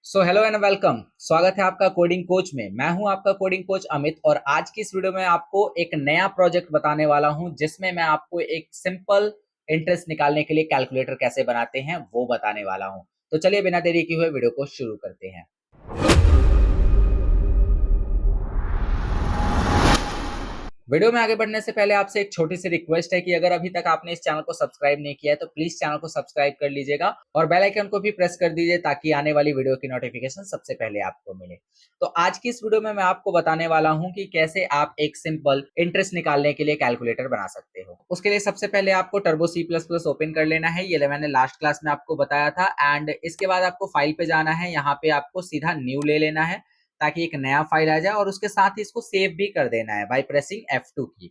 Hello and welcome. स्वागत है आपका कोडिंग कोच में। मैं हूं आपका कोडिंग कोच अमित और आज की इस वीडियो में आपको एक नया प्रोजेक्ट बताने वाला हूं जिसमें मैं आपको एक सिंपल इंटरेस्ट निकालने के लिए कैलकुलेटर कैसे बनाते हैं वो बताने वाला हूं। तो चलिए बिना देरी किए हुए वीडियो को शुरू करते हैं। वीडियो में आगे बढ़ने से पहले आपसे एक छोटी सी रिक्वेस्ट है कि अगर अभी तक आपने इस चैनल को सब्सक्राइब नहीं किया है तो प्लीज चैनल को सब्सक्राइब कर लीजिएगा और बेल आइकन को भी प्रेस कर दीजिए ताकि आने वाली वीडियो की नोटिफिकेशन सबसे पहले आपको मिले। तो आज की इस वीडियो में मैं आपको बताने वाला हूं कि कैसे आप एक सिंपल इंटरेस्ट निकालने के लिए कैलकुलेटर बना सकते हो। उसके लिए सबसे पहले आपको turbo C plus plus open कर लेना है। ये मैंने लास्ट क्लास में आपको बताया था। एंड इसके बाद आपको फाइल पे जाना है। यहाँ पे आपको सीधा न्यू ले लेना है ताकि एक नया फाइल आ जाए और उसके साथ ही इसको सेव भी कर देना है बाय प्रेसिंग F2 की।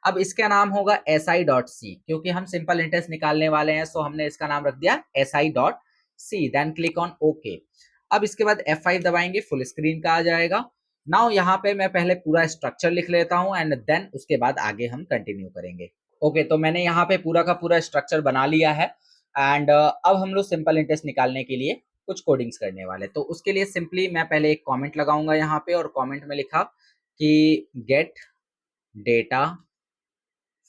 अब इसका नाम होगा si.c क्योंकि हम सिंपल इंटरेस्ट निकालने वाले हैं, सो हमने इसका नाम रख दिया si.c। Then click on okay. अब इसके बाद F5 दबाएंगे, फुल स्क्रीन का आ जाएगा। नाउ यहाँ पे मैं पहले पूरा स्ट्रक्चर लिख लेता हूँ एंड देन उसके बाद आगे हम कंटिन्यू करेंगे। ओके, तो मैंने यहाँ पे पूरा का पूरा स्ट्रक्चर बना लिया है। एंड अब हम लोग सिंपल इंटरेस्ट निकालने के लिए कुछ कोडिंग्स करने वाले। तो उसके लिए सिंपली मैं पहले एक कमेंट लगाऊंगा यहाँ पे और कमेंट में लिखा कि gate data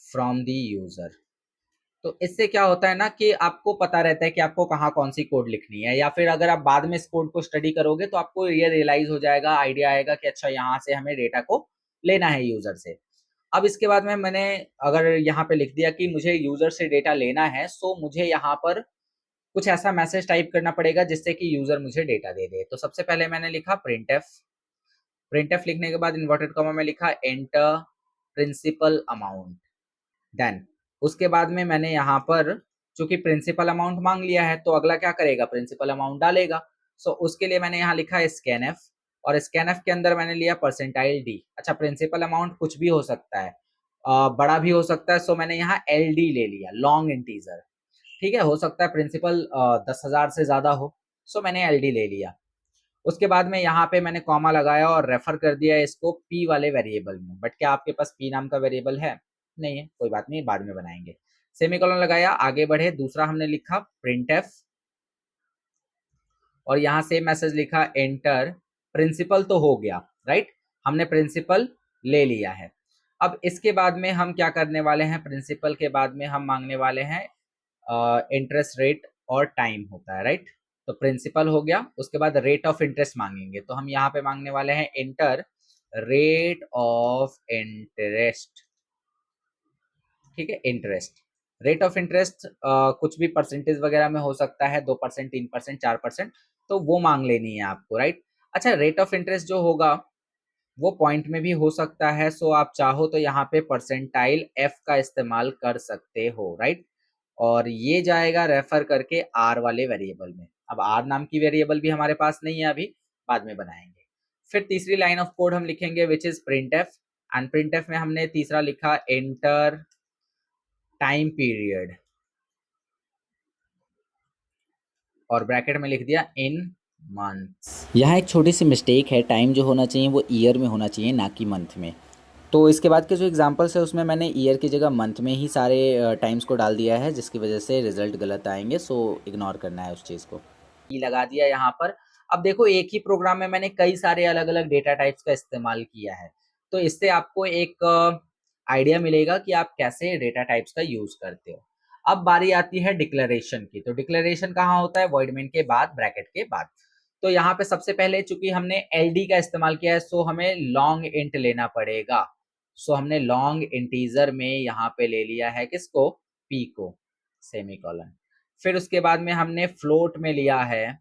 from the user. तो इससे क्या होता है ना कि आपको पता रहता है कि आपको कहाँ कौन सी कोड लिखनी है, या फिर अगर आप बाद में इस कोड को स्टडी करोगे तो आपको ये रियलाइज हो जाएगा, आइडिया आएगा कि अच्छा यहाँ से हमें डेटा को लेना है यूजर से। अब इसके बाद में मैंने अगर यहाँ पे लिख दिया कि मुझे यूजर से डेटा लेना है, सो मुझे यहाँ पर कुछ ऐसा मैसेज टाइप करना पड़ेगा जिससे कि यूजर मुझे डेटा दे दे। तो सबसे पहले मैंने लिखा प्रिंट एफ। प्रिंट एफ लिखने के बाद इन्वर्टेड कॉमा में लिखा एंटर प्रिंसिपल अमाउंट। देन उसके बाद में मैंने यहाँ पर चूंकि प्रिंसिपल अमाउंट मांग लिया है तो अगला क्या करेगा, प्रिंसिपल अमाउंट डालेगा। सो उसके लिए मैंने यहाँ लिखा स्कैन एफ और स्कैन एफ के अंदर मैंने लिया परसेंटाइल डी। अच्छा, प्रिंसिपल अमाउंट कुछ भी हो सकता है, बड़ा भी हो सकता है। सो मैंने यहाँ एल डी ले लिया, लॉन्ग इंटीजर। ठीक है, हो सकता है प्रिंसिपल 10,000 से ज्यादा हो। सो मैंने एल डी ले लिया। उसके बाद में यहाँ पे मैंने कॉमा लगाया और रेफर कर दिया इसको पी वाले वेरिएबल में। बट क्या आपके पास पी नाम का वेरिएबल है? नहीं है, कोई बात नहीं, बाद में बनाएंगे। सेमीकोलन लगाया, आगे बढ़े। दूसरा हमने लिखा प्रिंट एफ और यहाँ से मैसेज लिखा एंटर प्रिंसिपल। तो हो गया, राइट, हमने प्रिंसिपल ले लिया है। अब इसके बाद में हम क्या करने वाले हैं, प्रिंसिपल के बाद में हम मांगने वाले हैं इंटरेस्ट रेट और टाइम होता है, राइट। तो प्रिंसिपल हो गया, उसके बाद रेट ऑफ इंटरेस्ट मांगेंगे। तो हम यहाँ पे मांगने वाले हैं इंटर रेट ऑफ इंटरेस्ट। ठीक है, इंटरेस्ट, रेट ऑफ इंटरेस्ट कुछ भी परसेंटेज वगैरह में हो सकता है, 2%, 3%, 4%। तो वो मांग लेनी है आपको, राइट। अच्छा, रेट ऑफ इंटरेस्ट जो होगा वो पॉइंट में भी हो सकता है। सो आप चाहो तो यहाँ पे परसेंटाइल एफ का इस्तेमाल कर सकते हो, राइट। और ये जाएगा रेफर करके आर वाले वेरिएबल में। अब आर नाम की वेरिएबल भी हमारे पास नहीं है अभी, बाद में बनाएंगे। फिर तीसरी लाइन ऑफ कोड हम लिखेंगे which is print F. And print F में हमने तीसरा लिखा एंटर टाइम पीरियड और ब्रैकेट में लिख दिया इन मंथ्स। यहाँ एक छोटी सी मिस्टेक है, टाइम जो होना चाहिए वो ईयर में होना चाहिए ना कि मंथ में। तो इसके बाद के जो एग्जांपल्स है उसमें मैंने ईयर की जगह मंथ में ही सारे टाइम्स को डाल दिया है, जिसकी वजह से रिजल्ट गलत आएंगे। सो इग्नोर करना है उस चीज़ को। ये लगा दिया यहाँ पर। अब देखो, एक ही प्रोग्राम में मैंने कई सारे अलग अलग डेटा टाइप्स का इस्तेमाल किया है, तो इससे आपको एक आइडिया मिलेगा कि आप कैसे डेटा टाइप्स का यूज करते हो। अब बारी आती है डिक्लेरेशन की। तो डिक्लेरेशन कहाँ होता है, वॉइड मेन के बाद, ब्रैकेट के बाद। तो यहाँ पे सबसे पहले चूंकि हमने एल का इस्तेमाल किया है, सो हमें लॉन्ग इंट लेना पड़ेगा। सो हमने लॉन्ग इंटीजर में यहाँ पे ले लिया है किसको, पी को, सेमीकोलन। फिर उसके बाद में हमने फ्लोट में लिया है,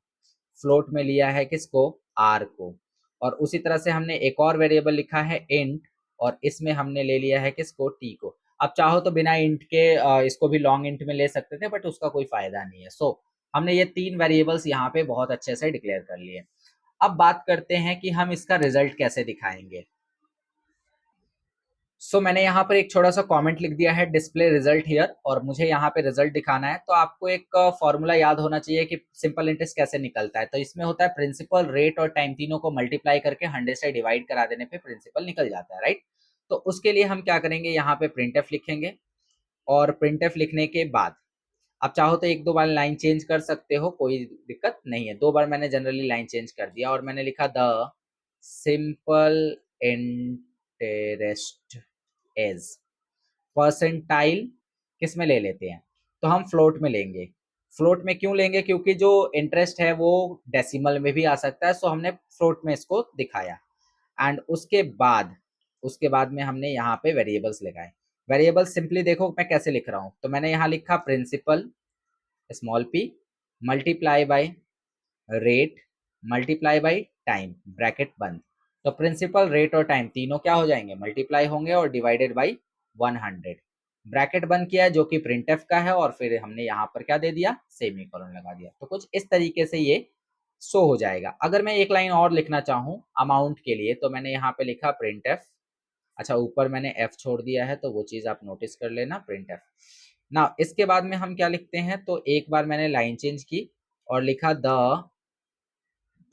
फ्लोट में लिया है किसको, आर को। और उसी तरह से हमने एक और वेरिएबल लिखा है इंट और इसमें हमने ले लिया है किसको, टी को। अब चाहो तो बिना इंट के इसको भी लॉन्ग इंट में ले सकते थे, बट उसका कोई फायदा नहीं है। सो हमने ये तीन वेरिएबल्स यहाँ पे बहुत अच्छे से डिक्लेयर कर लिए। अब बात करते हैं कि हम इसका रिजल्ट कैसे दिखाएंगे। मैंने यहाँ पर एक छोटा सा कमेंट लिख दिया है डिस्प्ले रिजल्ट हियर, और मुझे यहाँ पे रिजल्ट दिखाना है। तो आपको एक फॉर्मूला याद होना चाहिए कि सिंपल इंटरेस्ट कैसे निकलता है। तो इसमें होता है प्रिंसिपल, रेट और टाइम तीनों को मल्टीप्लाई करके 100 से डिवाइड करा देने पे प्रिंसिपल निकल जाता है, राइट। तो उसके लिए हम क्या करेंगे, यहाँ पे प्रिंट एफ लिखेंगे और प्रिंट एफ लिखने के बाद आप चाहो तो एक दो बार लाइन चेंज कर सकते हो, कोई दिक्कत नहीं है। 2 बार मैंने जनरली लाइन चेंज कर दिया और मैंने लिखा the simple interest is percentile किस में ले लेते हैं, तो हम फ्लोट में लेंगे। फ्लोट में क्यों लेंगे, क्योंकि जो इंटरेस्ट है वो डेसिमल में भी आ सकता है, सो हमने फ्लोट में इसको दिखाया। एंड उसके बाद में हमने यहाँ पे वेरिएबल्स लगाए। वेरिएबल सिंपली देखो मैं कैसे लिख रहा हूँ, तो मैंने यहाँ लिखा principal small p multiply by rate multiply by time bracket बंद। तो प्रिंसिपल, रेट और टाइम तीनों क्या हो जाएंगे, मल्टीप्लाई होंगे और डिवाइडेड बाय 100। ब्रैकेट बंद किया है जो कि प्रिंटफ का है, और फिर हमने यहाँ पर क्या दे दिया, सेमीकोलन लगा दिया। तो कुछ इस तरीके से ये शो हो जाएगा। अगर मैं एक लाइन और लिखना चाहूँ अमाउंट के लिए, तो मैंने यहाँ पे लिखा प्रिंटफ। अच्छा, ऊपर मैंने एफ छोड़ दिया है तो वो चीज आप नोटिस कर लेना, प्रिंटफ। ना इसके बाद में हम क्या लिखते हैं, तो एक बार मैंने लाइन चेंज की और लिखा the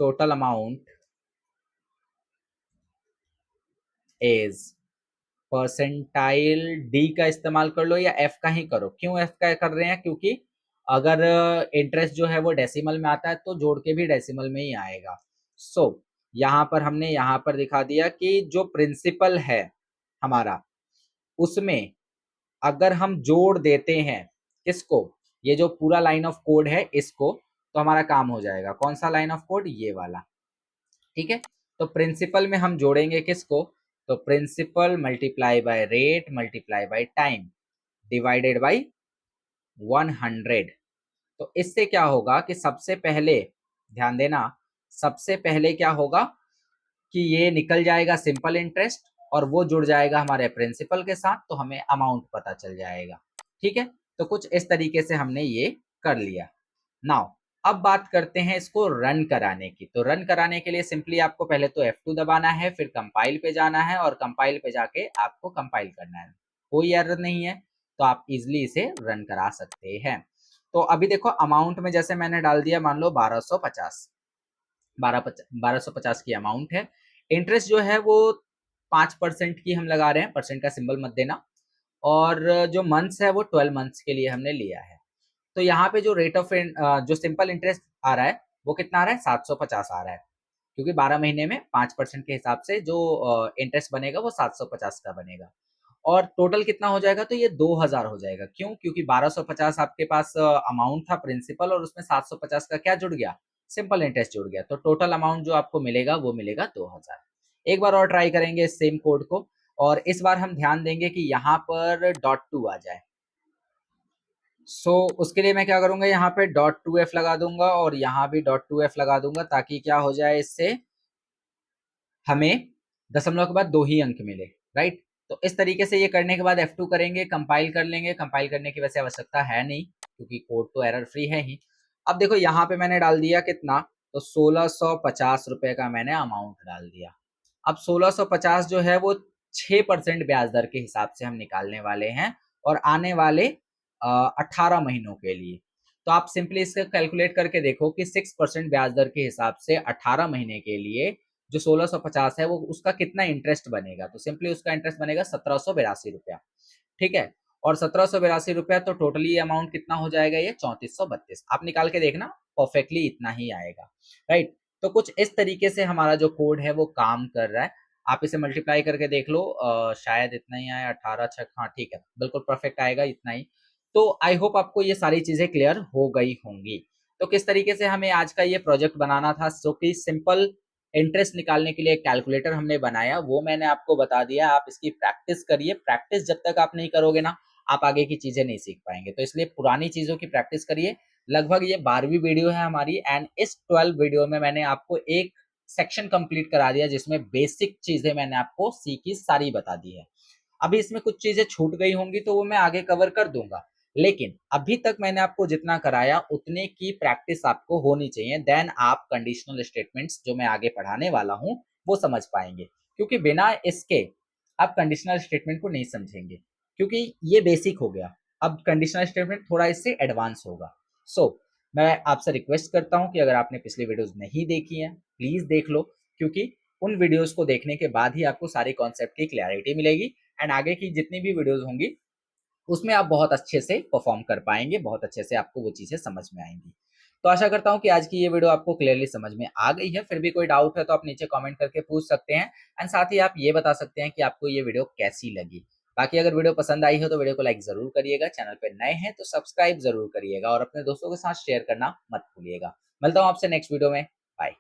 total amount is percentile. D का इस्तेमाल कर लो या एफ का ही करो। क्यों एफ का कर रहे हैं, क्योंकि अगर इंटरेस्ट जो है वो डेसिमल में आता है तो जोड़ के भी डेसिमल में ही आएगा। सो यहाँ पर हमने यहाँ पर दिखा दिया कि जो प्रिंसिपल है हमारा, उसमें अगर हम जोड़ देते हैं किसको, ये जो पूरा लाइन ऑफ कोड है इसको, तो हमारा काम हो जाएगा। कौन सा लाइन ऑफ कोड, ये वाला, ठीक है। तो प्रिंसिपल में हम जोड़ेंगे किसको, तो principal multiply by rate multiply by time divided by 100। तो इससे क्या होगा कि सबसे पहले ध्यान देना, सबसे पहले क्या होगा कि ये निकल जाएगा सिंपल इंटरेस्ट और वो जुड़ जाएगा हमारे प्रिंसिपल के साथ, तो हमें अमाउंट पता चल जाएगा। ठीक है, तो कुछ इस तरीके से हमने ये कर लिया। नाउ अब बात करते हैं इसको रन कराने की। तो रन कराने के लिए सिंपली आपको पहले तो F2 दबाना है, फिर कंपाइल पे जाना है और कंपाइल पे जाके आपको कंपाइल करना है। कोई एरर नहीं है, तो आप इजिली इसे रन करा सकते हैं। तो अभी देखो अमाउंट में जैसे मैंने डाल दिया, मान लो 1250, 1250 की अमाउंट है। इंटरेस्ट जो है वो 5% की हम लगा रहे हैं, परसेंट का सिंबल मत देना। और जो मंथ्स है वो 12 मंथ्स के लिए हमने लिया है। तो यहाँ पे जो रेट ऑफ जो सिंपल इंटरेस्ट आ रहा है वो कितना आ रहा है, 750 आ रहा है, क्योंकि 12 महीने में 5% के हिसाब से जो इंटरेस्ट बनेगा वो 750 का बनेगा। और टोटल कितना हो जाएगा, तो ये 2000 हो जाएगा। क्यों, क्योंकि 1250 आपके पास अमाउंट था प्रिंसिपल, और उसमें 750 का क्या जुड़ गया, सिंपल इंटरेस्ट जुड़ गया। तो टोटल अमाउंट जो आपको मिलेगा वो मिलेगा 2000। एक बार और ट्राई करेंगे सेम कोड को, और इस बार हम ध्यान देंगे कि यहाँ पर .2 आ जाए। उसके लिए मैं क्या करूंगा, यहाँ पे .2f लगा दूंगा और यहाँ भी .2f लगा दूंगा, ताकि क्या हो जाए, इससे हमें दशमलव के बाद 2 ही अंक मिले, राइट। तो इस तरीके से ये करने के बाद F2 करेंगे, कंपाइल कर लेंगे। कंपाइल करने की वैसे आवश्यकता है नहीं, क्योंकि कोड तो एरर फ्री है ही। अब देखो यहाँ पे मैंने डाल दिया कितना, तो 1650 रुपए का मैंने अमाउंट डाल दिया। अब 1650 जो है वो 6% ब्याज दर के हिसाब से हम निकालने वाले हैं, और आने वाले 18 महीनों के लिए। तो आप सिंपली इसका कैलकुलेट करके देखो कि 6% ब्याज दर के हिसाब से 18 महीने के लिए जो 1650 है वो उसका कितना इंटरेस्ट बनेगा। तो सिंपली उसका इंटरेस्ट बनेगा 1782 रुपया, ठीक है। और 1782 रुपया, तो टोटली अमाउंट कितना हो जाएगा, ये 3432। आप निकाल के देखना, परफेक्टली इतना ही आएगा, राइट। तो कुछ इस तरीके से हमारा जो कोड है वो काम कर रहा है। आप इसे मल्टीप्लाई करके देख लो, शायद इतना ही आया, 18 छक, हाँ ठीक है, बिल्कुल परफेक्ट आएगा इतना ही। तो आई होप आपको ये सारी चीजें क्लियर हो गई होंगी। तो किस तरीके से हमें आज का ये प्रोजेक्ट बनाना था, जो कि सिंपल इंटरेस्ट निकालने के लिए एक कैलकुलेटर हमने बनाया, वो मैंने आपको बता दिया। आप इसकी प्रैक्टिस करिए। प्रैक्टिस जब तक आप नहीं करोगे ना, आप आगे की चीजें नहीं सीख पाएंगे। तो इसलिए पुरानी चीजों की प्रैक्टिस करिए। लगभग ये 12वीं वीडियो है हमारी, एंड इस 12 वीडियो में मैंने आपको एक सेक्शन कंप्लीट करा दिया, जिसमें बेसिक चीजें मैंने आपको सीखी सारी बता दी है। अभी इसमें कुछ चीजें छूट गई होंगी तो वो मैं आगे कवर कर दूंगा, लेकिन अभी तक मैंने आपको जितना कराया उतने की प्रैक्टिस आपको होनी चाहिए। देन आप कंडीशनल स्टेटमेंट्स जो मैं आगे पढ़ाने वाला हूं वो समझ पाएंगे, क्योंकि बिना इसके आप कंडीशनल स्टेटमेंट को नहीं समझेंगे, क्योंकि ये बेसिक हो गया। अब कंडीशनल स्टेटमेंट थोड़ा इससे एडवांस होगा। मैं आपसे रिक्वेस्ट करता हूं कि अगर आपने पिछली वीडियोस नहीं देखी हैं, प्लीज देख लो, क्योंकि उन वीडियोस को देखने के बाद ही आपको सारे कॉन्सेप्ट की क्लैरिटी मिलेगी, एंड आगे की जितनी भी वीडियोस होंगी उसमें आप बहुत अच्छे से परफॉर्म कर पाएंगे, बहुत अच्छे से आपको वो चीजें समझ में आएंगी। तो आशा करता हूँ कि आज की ये वीडियो आपको क्लियरली समझ में आ गई है। फिर भी कोई डाउट है तो आप नीचे कमेंट करके पूछ सकते हैं, एंड साथ ही आप ये बता सकते हैं कि आपको ये वीडियो कैसी लगी। बाकी अगर वीडियो पसंद आई हो तो वीडियो को लाइक जरूर करिएगा, चैनल पे नए हैं तो सब्सक्राइब जरूर करिएगा और अपने दोस्तों के साथ शेयर करना मत भूलिएगा। मिलता हूँ आपसे नेक्स्ट वीडियो में। बाय।